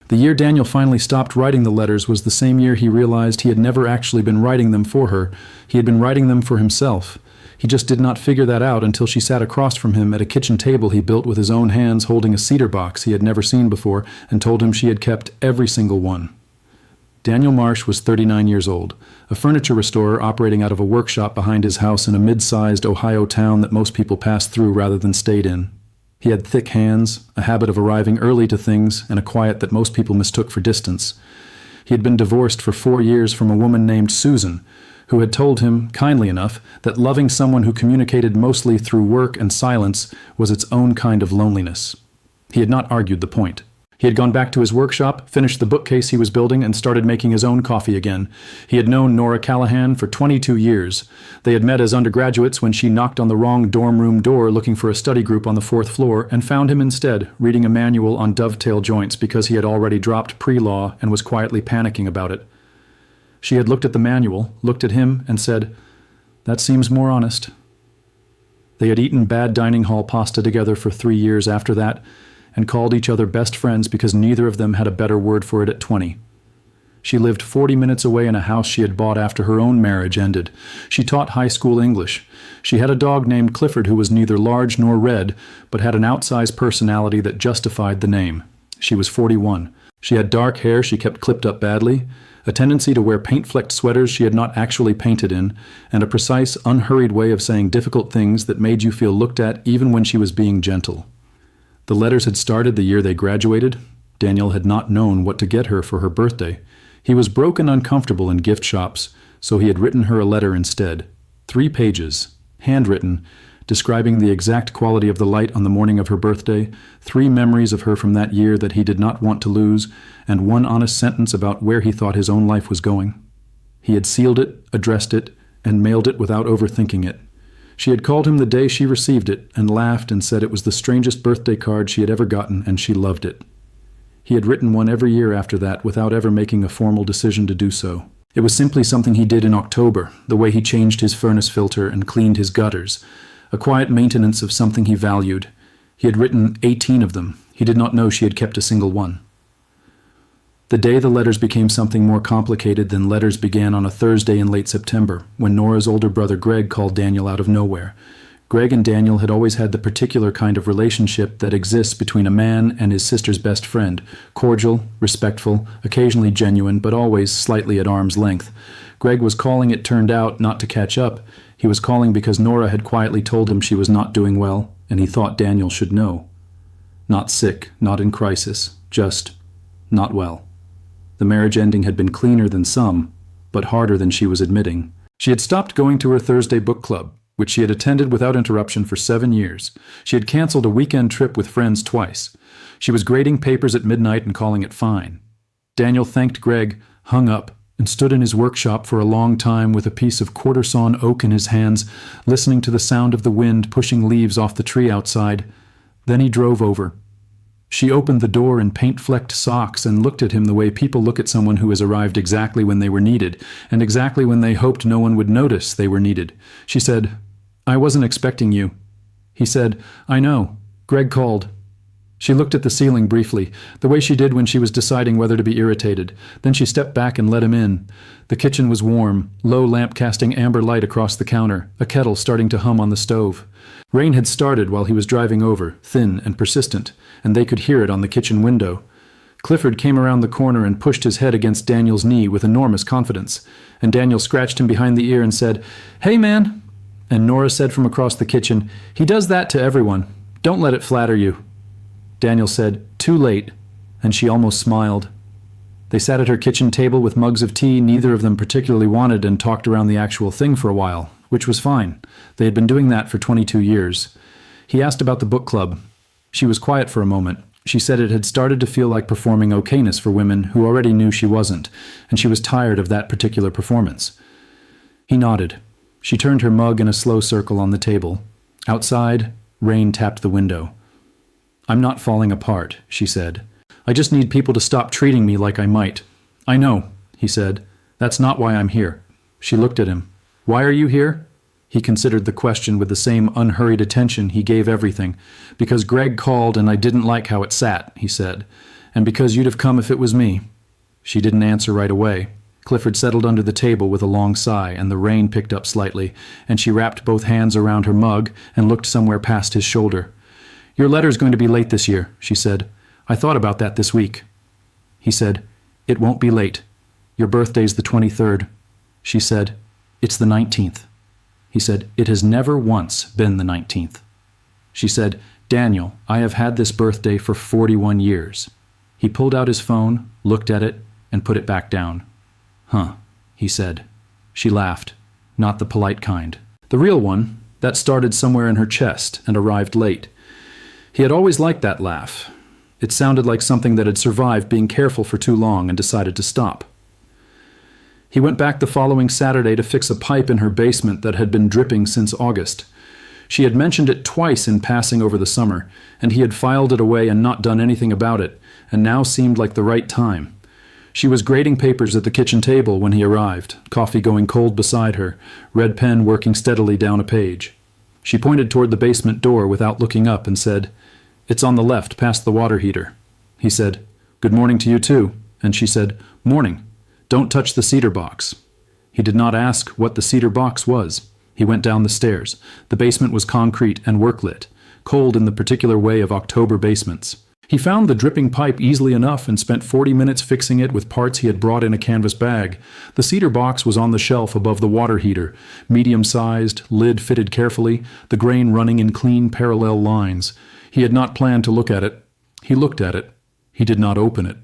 The year Daniel finally stopped writing the letters was the same year he realized he had never actually been writing them for her. He had been writing them for himself. He just did not figure that out until she sat across from him at a kitchen table he built with his own hands holding a cedar box he had never seen before and told him she had kept every single one. Daniel Marsh was 39 years old, a furniture restorer operating out of a workshop behind his house in a mid-sized Ohio town that most people passed through rather than stayed in. He had thick hands, a habit of arriving early to things, and a quiet that most people mistook for distance. He had been divorced for 4 years from a woman named Susan, who had told him, kindly enough, that loving someone who communicated mostly through work and silence was its own kind of loneliness. He had not argued the point. He had gone back to his workshop, finished the bookcase he was building, and started making his own coffee again. He had known Nora Callahan for 22 years. They had met as undergraduates when she knocked on the wrong dorm room door looking for a study group on the 4th floor, and found him instead, reading a manual on dovetail joints because he had already dropped pre-law and was quietly panicking about it. She had looked at the manual, looked at him, and said, "That seems more honest." They had eaten bad dining hall pasta together for 3 years after that, and called each other best friends because neither of them had a better word for it at 20. She lived 40 minutes away in a house she had bought after her own marriage ended. She taught high school English. She had a dog named Clifford who was neither large nor red, but had an outsized personality that justified the name. She was 41. She had dark hair she kept clipped up badly, a tendency to wear paint-flecked sweaters she had not actually painted in, and a precise, unhurried way of saying difficult things that made you feel looked at even when she was being gentle. The letters had started the year they graduated. Daniel had not known what to get her for her birthday. He was broke and uncomfortable in gift shops, so he had written her a letter instead. 3 pages, handwritten, describing the exact quality of the light on the morning of her birthday, 3 memories of her from that year that he did not want to lose, and 1 honest sentence about where he thought his own life was going. He had sealed it, addressed it, and mailed it without overthinking it. She had called him the day she received it and laughed and said it was the strangest birthday card she had ever gotten, and she loved it. He had written one every year after that without ever making a formal decision to do so. It was simply something he did in October, the way he changed his furnace filter and cleaned his gutters, a quiet maintenance of something he valued. He had written 18 of them. He did not know she had kept a single one. The day the letters became something more complicated than letters began on a Thursday in late September, when Nora's older brother Greg called Daniel out of nowhere. Greg and Daniel had always had the particular kind of relationship that exists between a man and his sister's best friend, cordial, respectful, occasionally genuine, but always slightly at arm's length. Greg was calling, it turned out, not to catch up. He was calling because Nora had quietly told him she was not doing well, and he thought Daniel should know. Not sick, not in crisis, just not well. The marriage ending had been cleaner than some, but harder than she was admitting. She had stopped going to her Thursday book club, which she had attended without interruption for 7 years. She had canceled a weekend trip with friends twice. She was grading papers at midnight and calling it fine. Daniel thanked Greg, hung up, and stood in his workshop for a long time with a piece of quarter-sawn oak in his hands, listening to the sound of the wind pushing leaves off the tree outside. Then he drove over. She opened the door in paint-flecked socks and looked at him the way people look at someone who has arrived exactly when they were needed, and exactly when they hoped no one would notice they were needed. She said, "I wasn't expecting you." He said, "I know. Greg called." She looked at the ceiling briefly, the way she did when she was deciding whether to be irritated. Then she stepped back and let him in. The kitchen was warm, low lamp casting amber light across the counter, a kettle starting to hum on the stove. Rain had started while he was driving over, thin and persistent, and they could hear it on the kitchen window. Clifford came around the corner and pushed his head against Daniel's knee with enormous confidence, and Daniel scratched him behind the ear and said, "Hey, man." And Nora said from across the kitchen, "He does that to everyone. Don't let it flatter you." Daniel said, "Too late," and she almost smiled. They sat at her kitchen table with mugs of tea neither of them particularly wanted and talked around the actual thing for a while, which was fine. They had been doing that for 22 years. He asked about the book club. She was quiet for a moment. She said it had started to feel like performing okayness for women who already knew she wasn't, and she was tired of that particular performance. He nodded. She turned her mug in a slow circle on the table. Outside, rain tapped the window. "I'm not falling apart," she said. "I just need people to stop treating me like I might." "I know," he said. "That's not why I'm here." She looked at him. "Why are you here?" He considered the question with the same unhurried attention he gave everything. "Because Greg called and I didn't like how it sat," he said. And because you'd have come if it was me." She didn't answer right away. Clifford settled under the table with a long sigh, and the rain picked up slightly, and she wrapped both hands around her mug and looked somewhere past his shoulder. "Your letter's going to be late this year," she said. "I thought about that this week." He said, "It won't be late. Your birthday's the 23rd. She said, "It's the 19th. He said, "It has never once been the 19th. She said, "Daniel, I have had this birthday for 41 years. He pulled out his phone, looked at it, and put it back down. "Huh," he said. She laughed, not the polite kind. The real one, that started somewhere in her chest and arrived late. He had always liked that laugh. It sounded like something that had survived being careful for too long and decided to stop. He went back the following Saturday to fix a pipe in her basement that had been dripping since August. She had mentioned it twice in passing over the summer, and he had filed it away and not done anything about it, and now seemed like the right time. She was grading papers at the kitchen table when he arrived, coffee going cold beside her, red pen working steadily down a page. She pointed toward the basement door without looking up and said, "It's on the left, past the water heater." He said, "Good morning to you too." And she said, "Morning. Don't touch the cedar box." He did not ask what the cedar box was. He went down the stairs. The basement was concrete and work-lit, cold in the particular way of October basements. He found the dripping pipe easily enough and spent 40 minutes fixing it with parts he had brought in a canvas bag. The cedar box was on the shelf above the water heater, medium-sized, lid fitted carefully, the grain running in clean parallel lines. He had not planned to look at it. He looked at it. He did not open it.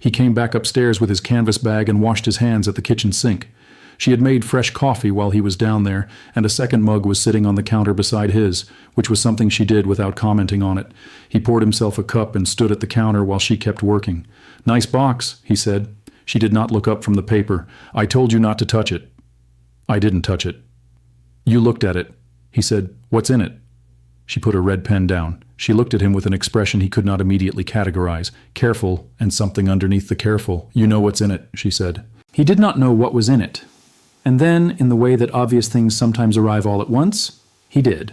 He came back upstairs with his canvas bag and washed his hands at the kitchen sink. She had made fresh coffee while he was down there, and a second mug was sitting on the counter beside his, which was something she did without commenting on it. He poured himself a cup and stood at the counter while she kept working. "Nice box," he said. She did not look up from the paper. "I told you not to touch it." "I didn't touch it." "You looked at it." He said, "What's in it?" She put her red pen down. She looked at him with an expression he could not immediately categorize. Careful, and something underneath the careful. "You know what's in it," she said. He did not know what was in it. And then, in the way that obvious things sometimes arrive all at once, he did.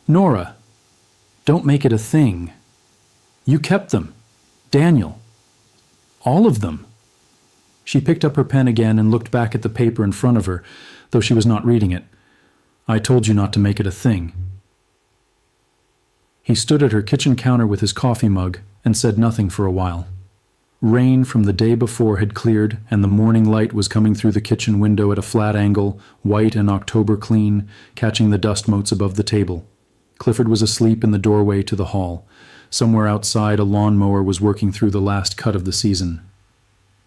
"Nora, don't make it a thing. You kept them. Daniel. All of them." She picked up her pen again and looked back at the paper in front of her, though she was not reading it. "I told you not to make it a thing." He stood at her kitchen counter with his coffee mug and said nothing for a while. Rain from the day before had cleared, and the morning light was coming through the kitchen window at a flat angle, white and October clean, catching the dust motes above the table. Clifford was asleep in the doorway to the hall. Somewhere outside, a lawnmower was working through the last cut of the season.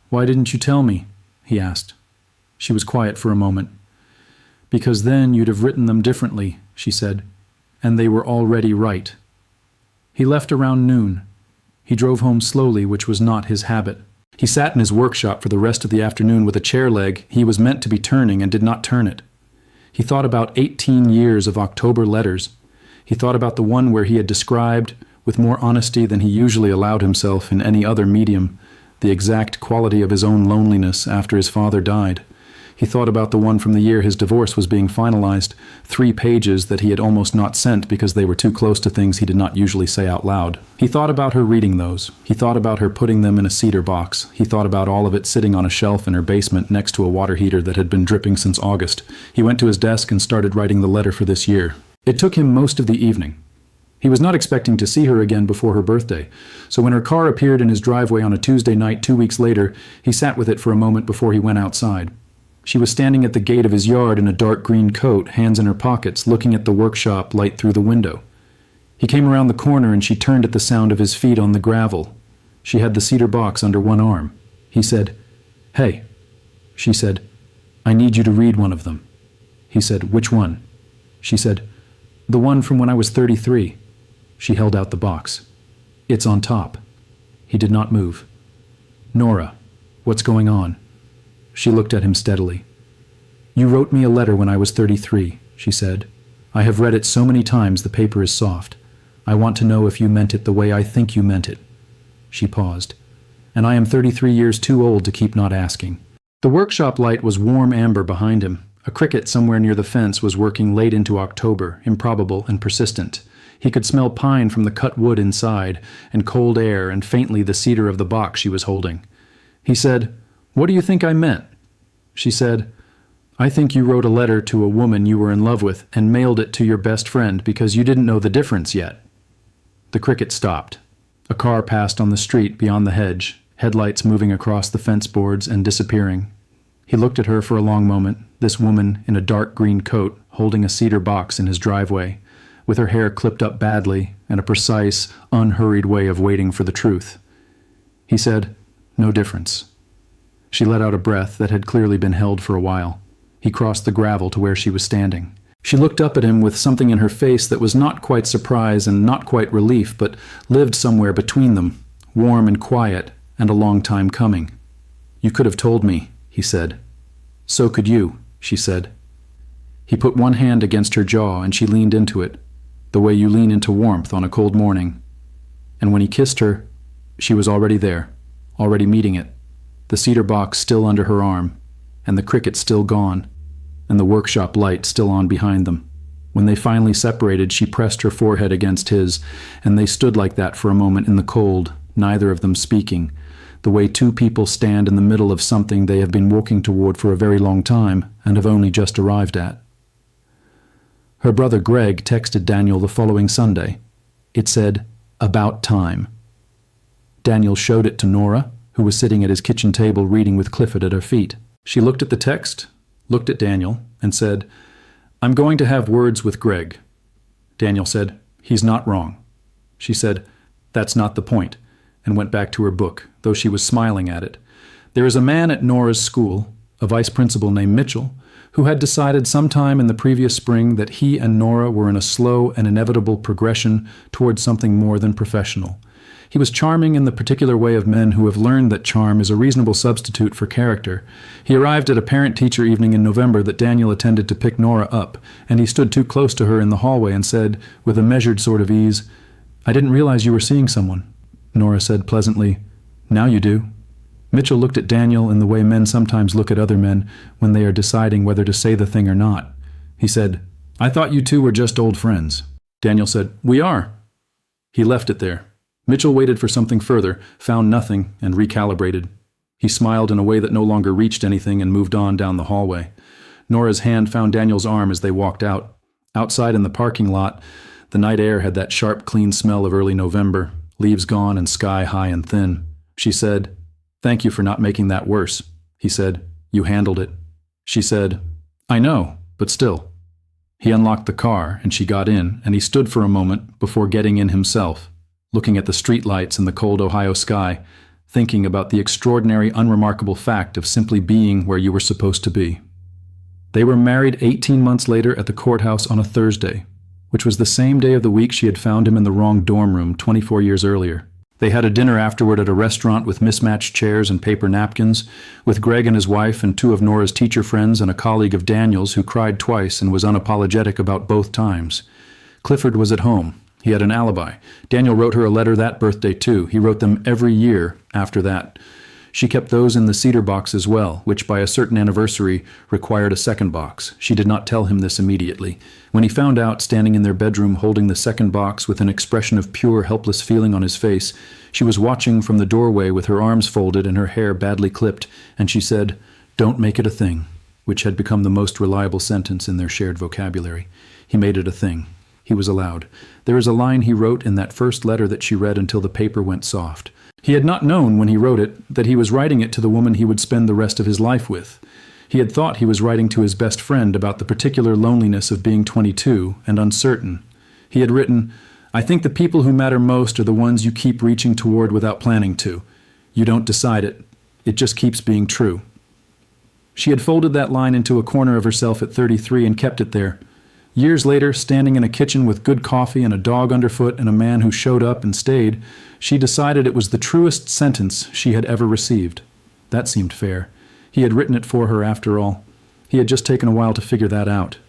"Why didn't you tell me?" he asked. She was quiet for a moment. "Because then you'd have written them differently," she said, "and they were already right." He left around noon. He drove home slowly, which was not his habit. He sat in his workshop for the rest of the afternoon with a chair leg he was meant to be turning and did not turn it. He thought about 18 years of October letters. He thought about the one where he had described, with more honesty than he usually allowed himself in any other medium, the exact quality of his own loneliness after his father died. He thought about the one from the year his divorce was being finalized, 3 pages that he had almost not sent because they were too close to things he did not usually say out loud. He thought about her reading those. He thought about her putting them in a cedar box. He thought about all of it sitting on a shelf in her basement next to a water heater that had been dripping since August. He went to his desk and started writing the letter for this year. It took him most of the evening. He was not expecting to see her again before her birthday, so when her car appeared in his driveway on a Tuesday night 2 weeks later, he sat with it for a moment before he went outside. She was standing at the gate of his yard in a dark green coat, hands in her pockets, looking at the workshop light through the window. He came around the corner and she turned at the sound of his feet on the gravel. She had the cedar box under one arm. He said, "Hey." She said, "I need you to read one of them." He said, "Which one?" She said, "The one from when I was 33. She held out the box. "It's on top." He did not move. "Nora, what's going on?" She looked at him steadily. "You wrote me a letter when I was 33, she said. "I have read it so many times the paper is soft. I want to know if you meant it the way I think you meant it." She paused. "And I am 33 years too old to keep not asking." The workshop light was warm amber behind him. A cricket somewhere near the fence was working late into October, improbable and persistent. He could smell pine from the cut wood inside, and cold air, and faintly the cedar of the box she was holding. He said, "What do you think I meant?" She said, "I think you wrote a letter to a woman you were in love with and mailed it to your best friend because you didn't know the difference yet." The cricket stopped. A car passed on the street beyond the hedge, headlights moving across the fence boards and disappearing. He looked at her for a long moment, this woman in a dark green coat holding a cedar box in his driveway, with her hair clipped up badly and a precise, unhurried way of waiting for the truth. He said, "No difference." She let out a breath that had clearly been held for a while. He crossed the gravel to where she was standing. She looked up at him with something in her face that was not quite surprise and not quite relief, but lived somewhere between them, warm and quiet, and a long time coming. "You could have told me," he said. "So could you," she said. He put one hand against her jaw, and she leaned into it, the way you lean into warmth on a cold morning. And when he kissed her, she was already there, already meeting it, the cedar box still under her arm, and the cricket still gone, and the workshop light still on behind them. When they finally separated, she pressed her forehead against his, and they stood like that for a moment in the cold, neither of them speaking, the way two people stand in the middle of something they have been walking toward for a very long time and have only just arrived at. Her brother Greg texted Daniel the following Sunday. It said, "About time." Daniel showed it to Nora, who was sitting at his kitchen table reading with Clifford at her feet. She looked at the text, looked at Daniel, and said, "I'm going to have words with Greg." Daniel said, "He's not wrong." She said, "That's not the point," and went back to her book, though she was smiling at it. There is a man at Nora's school, a vice principal named Mitchell, who had decided sometime in the previous spring that he and Nora were in a slow and inevitable progression towards something more than professional. He was charming in the particular way of men who have learned that charm is a reasonable substitute for character. He arrived at a parent-teacher evening in November that Daniel attended to pick Nora up, and he stood too close to her in the hallway and said, with a measured sort of ease, "I didn't realize you were seeing someone." Nora said pleasantly, "Now you do." Mitchell looked at Daniel in the way men sometimes look at other men when they are deciding whether to say the thing or not. He said, "I thought you two were just old friends." Daniel said, "We are." He left it there. Mitchell waited for something further, found nothing, and recalibrated. He smiled in a way that no longer reached anything and moved on down the hallway. Nora's hand found Daniel's arm as they walked out. Outside in the parking lot, the night air had that sharp, clean smell of early November, leaves gone and sky high and thin. She said, "Thank you for not making that worse." He said, "You handled it." She said, "I know, but still." He unlocked the car, and she got in, and he stood for a moment before getting in himself, looking at the streetlights and the cold Ohio sky, thinking about the extraordinary, unremarkable fact of simply being where you were supposed to be. They were married 18 months later at the courthouse on a Thursday, which was the same day of the week she had found him in the wrong dorm room 24 years earlier. They had a dinner afterward at a restaurant with mismatched chairs and paper napkins, with Greg and his wife and two of Nora's teacher friends and a colleague of Daniel's who cried twice and was unapologetic about both times. Clifford was at home. He had an alibi. Daniel wrote her a letter that birthday, too. He wrote them every year after that. She kept those in the cedar box as well, which by a certain anniversary required a second box. She did not tell him this immediately. When he found out, standing in their bedroom holding the second box with an expression of pure, helpless feeling on his face, she was watching from the doorway with her arms folded and her hair badly clipped, and she said, "Don't make it a thing," which had become the most reliable sentence in their shared vocabulary. He made it a thing. He was allowed. There is a line he wrote in that first letter that she read until the paper went soft. He had not known when he wrote it that he was writing it to the woman he would spend the rest of his life with. He had thought he was writing to his best friend about the particular loneliness of being 22 and uncertain. He had written, "I think the people who matter most are the ones you keep reaching toward without planning to. You don't decide it. It just keeps being true." She had folded that line into a corner of herself at 33 and kept it there. Years later, standing in a kitchen with good coffee and a dog underfoot and a man who showed up and stayed, she decided it was the truest sentence she had ever received. That seemed fair. He had written it for her after all. He had just taken a while to figure that out.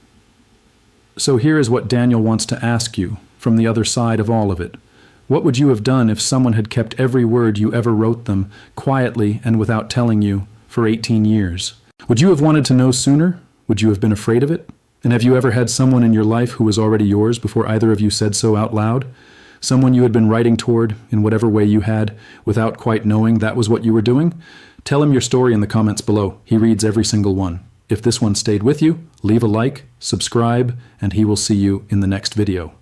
So here is what Daniel wants to ask you, from the other side of all of it. What would you have done if someone had kept every word you ever wrote them, quietly and without telling you, for 18 years? Would you have wanted to know sooner? Would you have been afraid of it? And have you ever had someone in your life who was already yours before either of you said so out loud? Someone you had been writing toward in whatever way you had, without quite knowing that was what you were doing? Tell him your story in the comments below. He reads every single one. If this one stayed with you, leave a like, subscribe, and he will see you in the next video.